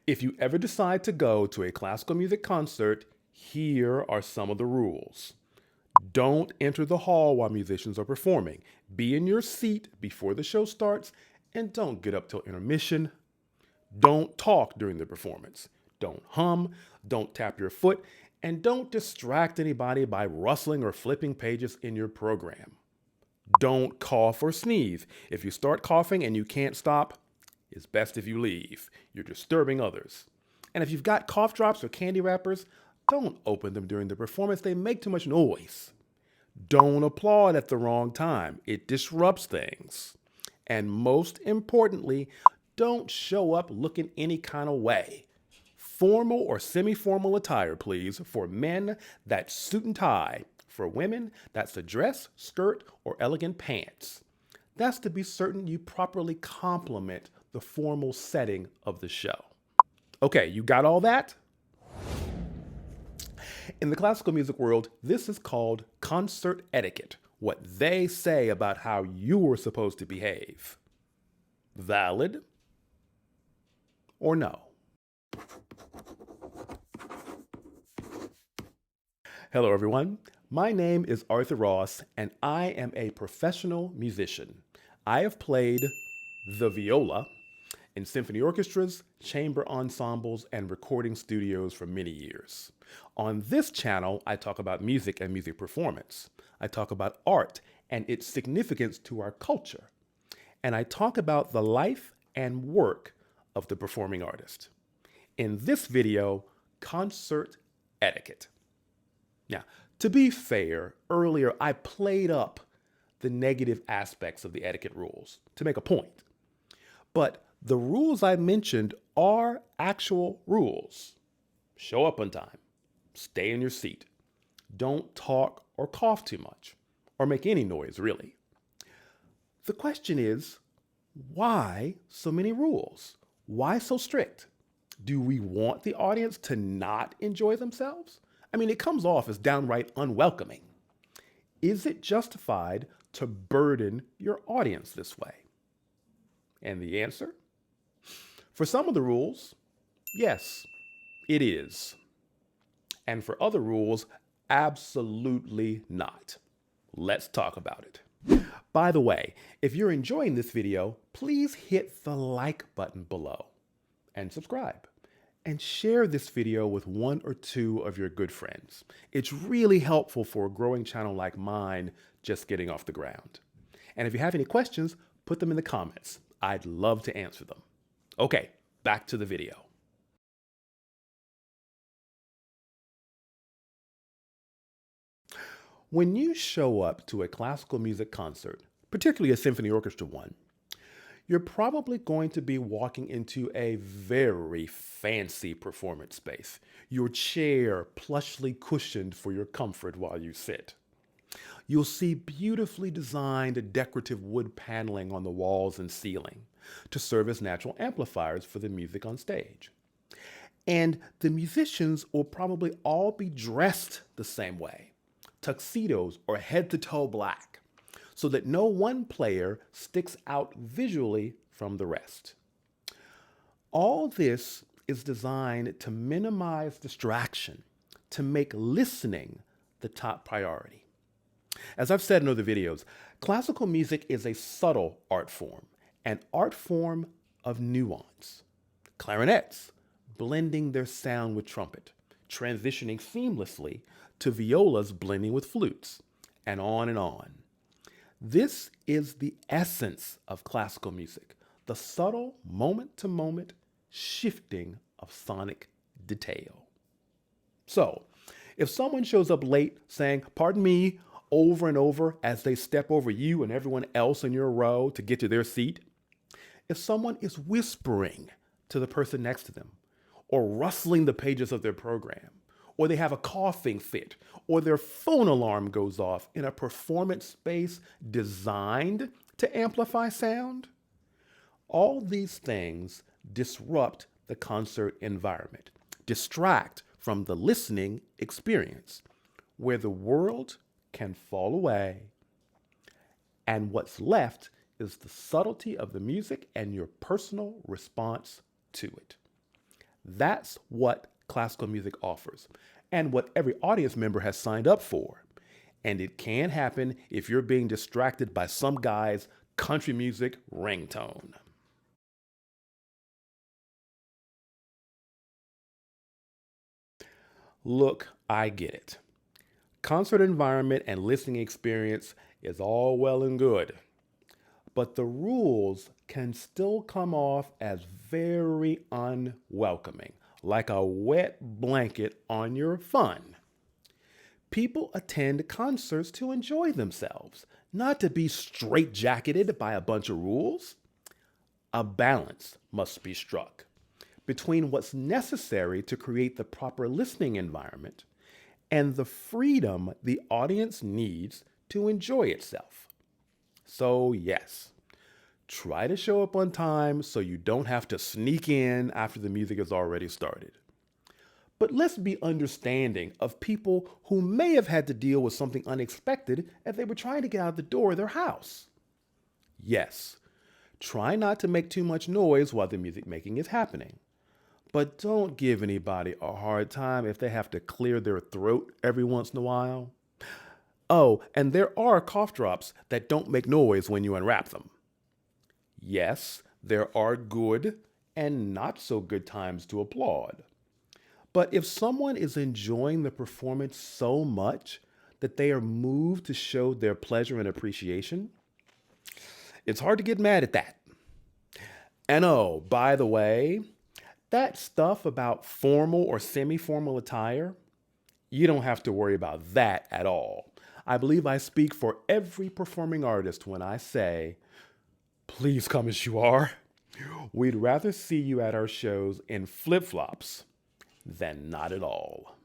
If you ever decide to go to a classical music concert, here are some of the rules. Don't enter the hall while musicians are performing. Be in your seat before the show starts, and don't get up till intermission. Don't talk during the performance. Don't hum, don't tap your foot, and don't distract anybody by rustling or flipping pages in your program. Don't cough or sneeze. If you start coughing and you can't stop, it's best if you leave. You're disturbing others. And if you've got cough drops or candy wrappers, don't open them during the performance. They make too much noise. Don't applaud at the wrong time. It disrupts things. And most importantly, don't show up looking any kind of way. Formal or semi-formal attire, please. For men, that's suit and tie. For women, that's a dress, skirt, or elegant pants. That's to be certain you properly complement the formal setting of the show. Okay, you got all that? In the classical music world, this is called concert etiquette, what they say about how you are supposed to behave. Valid or no? Hello, everyone. My name is Arthur Ross, and I am a professional musician. I have played the viola in symphony orchestras, chamber ensembles, and recording studios for many years. On this channel, I talk about music and music performance. I talk about art and its significance to our culture. And I talk about the life and work of the performing artist. In this video, concert etiquette. Now, to be fair, earlier I played up the negative aspects of the etiquette rules to make a point. But the rules I mentioned are actual rules. Show up on time. Stay in your seat. Don't talk or cough too much, or make any noise, really. The question is, why so many rules? Why so strict? Do we want the audience to not enjoy themselves? I mean, it comes off as downright unwelcoming. Is it justified to burden your audience this way? And the answer? For some of the rules, yes, it is. And for other rules, absolutely not. Let's talk about it. By the way, if you're enjoying this video, please hit the like button below and subscribe. And share this video with one or two of your good friends. It's really helpful for a growing channel like mine just getting off the ground. And if you have any questions, put them in the comments. I'd love to answer them. Okay, back to the video. When you show up to a classical music concert, particularly a symphony orchestra one, you're probably going to be walking into a very fancy performance space. Your chair plushly cushioned for your comfort while you sit. You'll see beautifully designed decorative wood paneling on the walls and ceiling to serve as natural amplifiers for the music on stage. And the musicians will probably all be dressed the same way, tuxedos or head-to-toe black, so that no one player sticks out visually from the rest. All this is designed to minimize distraction, to make listening the top priority. As I've said in other videos, classical music is a subtle art form, an art form of nuance. Clarinets blending their sound with trumpet, transitioning seamlessly to violas blending with flutes, and on and on. This is the essence of classical music, the subtle moment-to-moment shifting of sonic detail. So, if someone shows up late saying, "Pardon me," over and over as they step over you and everyone else in your row to get to their seat, if someone is whispering to the person next to them, or rustling the pages of their program, or they have a coughing fit, or their phone alarm goes off in a performance space designed to amplify sound, all these things disrupt the concert environment, distract from the listening experience, where the world can fall away, and what's left is the subtlety of the music and your personal response to it. That's what classical music offers and what every audience member has signed up for. And it can happen if you're being distracted by some guy's country music ringtone. Look, I get it. Concert environment and listening experience is all well and good, but the rules can still come off as very unwelcoming, like a wet blanket on your fun. People attend concerts to enjoy themselves, not to be straitjacketed by a bunch of rules. A balance must be struck between what's necessary to create the proper listening environment and the freedom the audience needs to enjoy itself. So, yes, try to show up on time so you don't have to sneak in after the music has already started. But let's be understanding of people who may have had to deal with something unexpected as they were trying to get out the door of their house. Yes, try not to make too much noise while the music making is happening. But don't give anybody a hard time if they have to clear their throat every once in a while. Oh, and there are cough drops that don't make noise when you unwrap them. Yes, there are good and not so good times to applaud. But if someone is enjoying the performance so much that they are moved to show their pleasure and appreciation, it's hard to get mad at that. And oh, by the way, that stuff about formal or semi-formal attire, you don't have to worry about that at all. I believe I speak for every performing artist when I say, please come as you are. We'd rather see you at our shows in flip-flops than not at all.